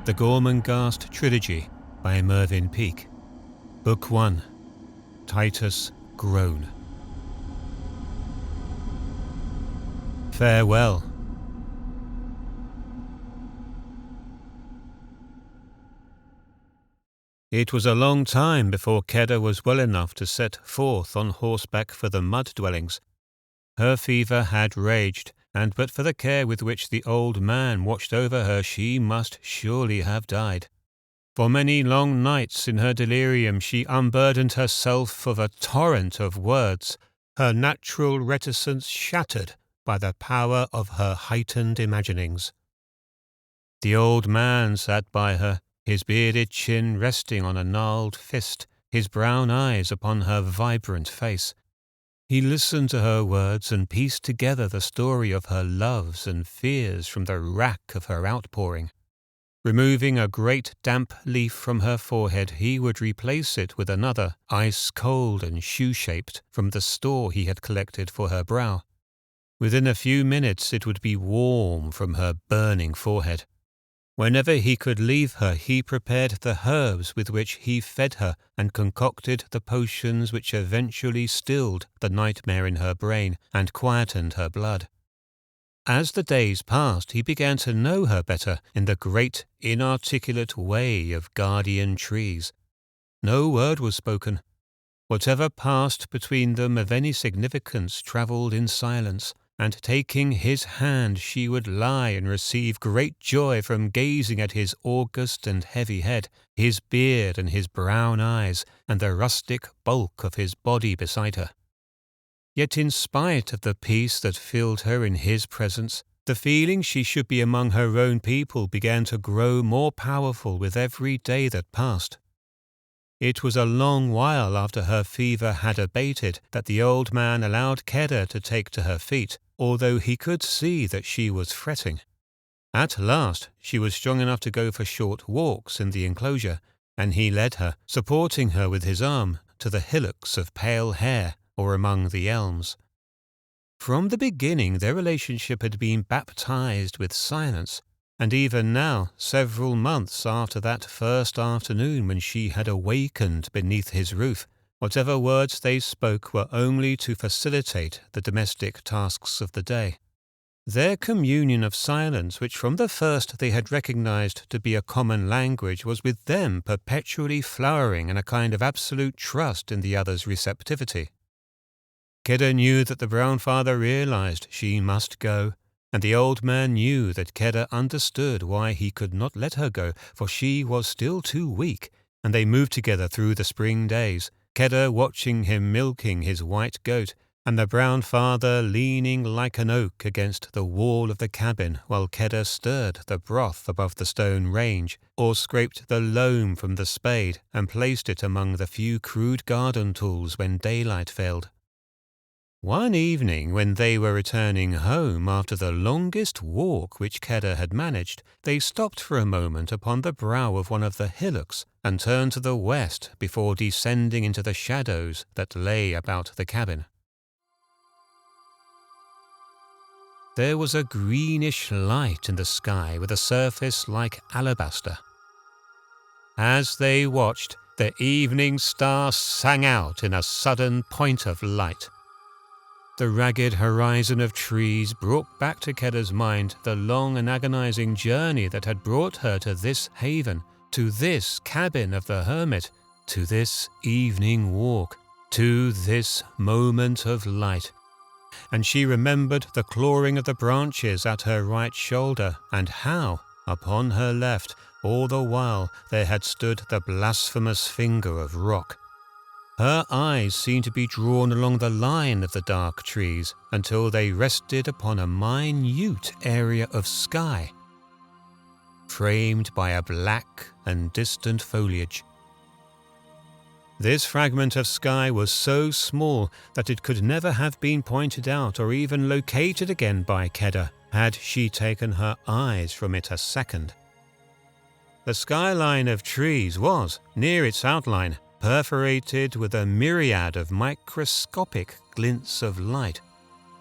The Gormenghast Trilogy by Mervyn Peake. Book 1. Titus Groan. Farewell. It was a long time before Keda was well enough to set forth on horseback for the mud dwellings. Her fever had raged, and but for the care with which the old man watched over her, she must surely have died. For many long nights in her delirium she unburdened herself of a torrent of words, her natural reticence shattered by the power of her heightened imaginings. The old man sat by her, his bearded chin resting on a gnarled fist, his brown eyes upon her vibrant face. He listened to her words and pieced together the story of her loves and fears from the rack of her outpouring. Removing a great damp leaf from her forehead, he would replace it with another, ice-cold and shoe-shaped, from the store he had collected for her brow. Within a few minutes it would be warm from her burning forehead. Whenever he could leave her, he prepared the herbs with which he fed her and concocted the potions which eventually stilled the nightmare in her brain and quietened her blood. As the days passed, he began to know her better in the great, inarticulate way of guardian trees. No word was spoken. Whatever passed between them of any significance travelled in silence, and taking his hand she would lie and receive great joy from gazing at his august and heavy head, his beard and his brown eyes, and the rustic bulk of his body beside her. Yet in spite of the peace that filled her in his presence, the feeling she should be among her own people began to grow more powerful with every day that passed. It was a long while after her fever had abated that the old man allowed Keda to take to her feet, although he could see that she was fretting. At last she was strong enough to go for short walks in the enclosure, and he led her, supporting her with his arm, to the hillocks of pale hair or among the elms. From the beginning their relationship had been baptized with silence, and even now, several months after that first afternoon when she had awakened beneath his roof, whatever words they spoke were only to facilitate the domestic tasks of the day. Their communion of silence, which from the first they had recognized to be a common language, was with them perpetually flowering in a kind of absolute trust in the other's receptivity. Keda knew that the brown father realized she must go, and the old man knew that Keda understood why he could not let her go, for she was still too weak, and they moved together through the spring days, Keda watching him milking his white goat, and the brown father leaning like an oak against the wall of the cabin while Keda stirred the broth above the stone range, or scraped the loam from the spade and placed it among the few crude garden tools when daylight failed. One evening, when they were returning home after the longest walk which Keda had managed, they stopped for a moment upon the brow of one of the hillocks and turned to the west before descending into the shadows that lay about the cabin. There was a greenish light in the sky with a surface like alabaster. As they watched, the evening star sang out in a sudden point of light. The ragged horizon of trees brought back to Keda's mind the long and agonizing journey that had brought her to this haven, to this cabin of the hermit, to this evening walk, to this moment of light. And she remembered the clawing of the branches at her right shoulder, and how, upon her left, all the while there had stood the blasphemous finger of rock. Her eyes seemed to be drawn along the line of the dark trees until they rested upon a minute area of sky, framed by a black and distant foliage. This fragment of sky was so small that it could never have been pointed out or even located again by Keda had she taken her eyes from it a second. The skyline of trees was, near its outline, perforated with a myriad of microscopic glints of light,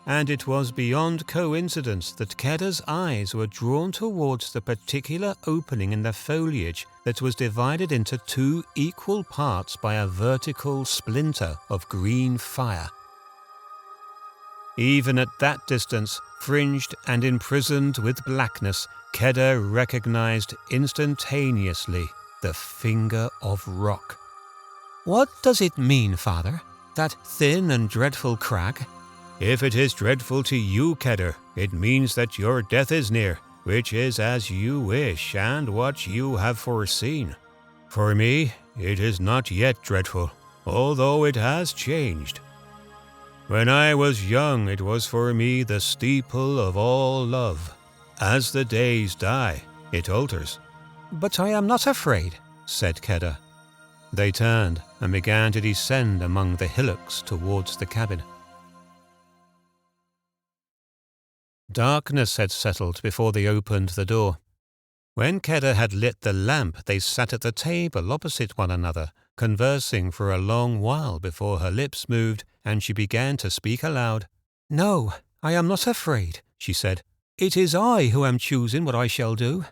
and it was beyond coincidence that Keda's eyes were drawn towards the particular opening in the foliage that was divided into 2 equal parts by a vertical splinter of green fire. Even at that distance, fringed and imprisoned with blackness, Keda recognized instantaneously the finger of rock. "What does it mean, Father? That thin and dreadful crag?" "If it is dreadful to you, Keda, it means that your death is near, which is as you wish and what you have foreseen. For me, it is not yet dreadful, although it has changed. When I was young, it was for me the steeple of all love. As the days die, it alters." "But I am not afraid," said Keda. They turned and began to descend among the hillocks towards the cabin. Darkness had settled before they opened the door. When Keda had lit the lamp, they sat at the table opposite one another, conversing for a long while before her lips moved and she began to speak aloud. "No, I am not afraid," she said. "It is I who am choosing what I shall do."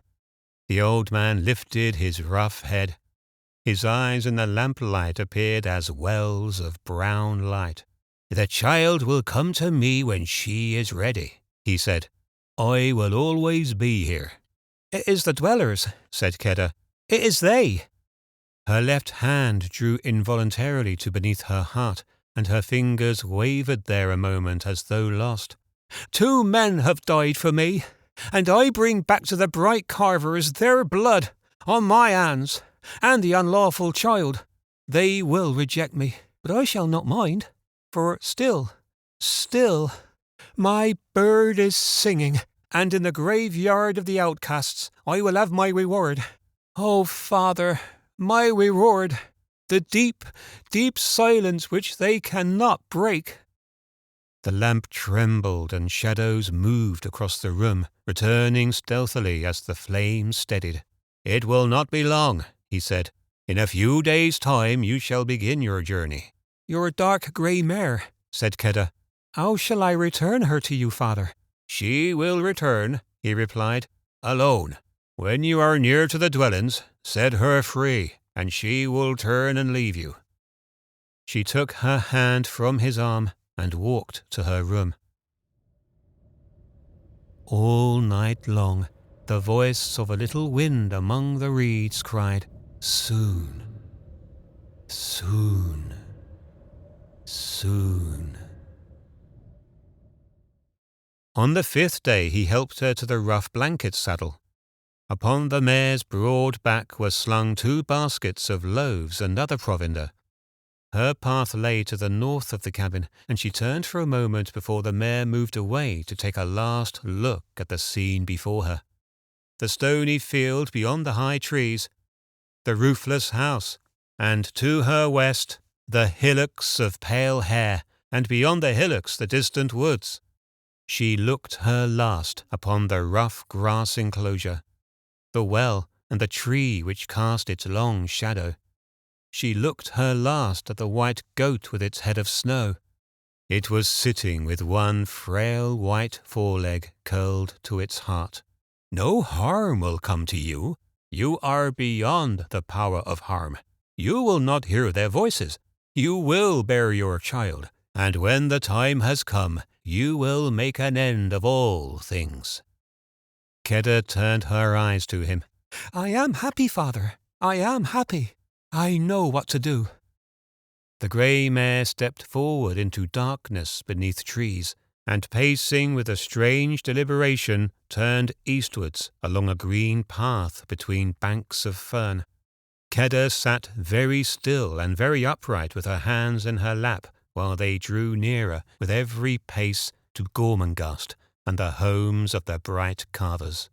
The old man lifted his rough head. His eyes in the lamplight appeared as wells of brown light. "The child will come to me when she is ready," he said. "I will always be here." "It is the dwellers," said Keda. "It is they." Her left hand drew involuntarily to beneath her heart, and her fingers wavered there a moment as though lost. "2 men have died for me, and I bring back to the bright carvers their blood on my hands, and the unlawful child. They will reject me, but I shall not mind, for still, my bird is singing, and in the graveyard of the outcasts I will have my reward. Oh, Father, my reward, the deep, deep silence which they cannot break." The lamp trembled and shadows moved across the room, returning stealthily as the flames steadied. "It will not be long," he said. "In a few days' time you shall begin your journey." "Your dark grey mare," said Keda. "How shall I return her to you, Father?" "She will return," he replied, "alone. When you are near to the dwellings, set her free, and she will turn and leave you." She took her hand from his arm and walked to her room. All night long, the voice of a little wind among the reeds cried, "Soon, soon, soon." On the 5th day he helped her to the rough blanket saddle. Upon the mare's broad back were slung 2 baskets of loaves and other provender. Her path lay to the north of the cabin, and she turned for a moment before the mare moved away to take a last look at the scene before her. The stony field beyond the high trees, the roofless house, and to her west, the hillocks of pale hair, and beyond the hillocks the distant woods. She looked her last upon the rough grass enclosure, the well and the tree which cast its long shadow. She looked her last at the white goat with its head of snow. It was sitting with one frail white foreleg curled to its heart. "No harm will come to you. You are beyond the power of harm. You will not hear their voices. You will bear your child, and when the time has come, you will make an end of all things." Keda turned her eyes to him. "I am happy, Father. I am happy. I know what to do." The grey mare stepped forward into darkness beneath trees, and pacing with a strange deliberation, turned eastwards along a green path between banks of fern. Keda sat very still and very upright with her hands in her lap while they drew nearer with every pace to Gormenghast and the homes of the bright carvers.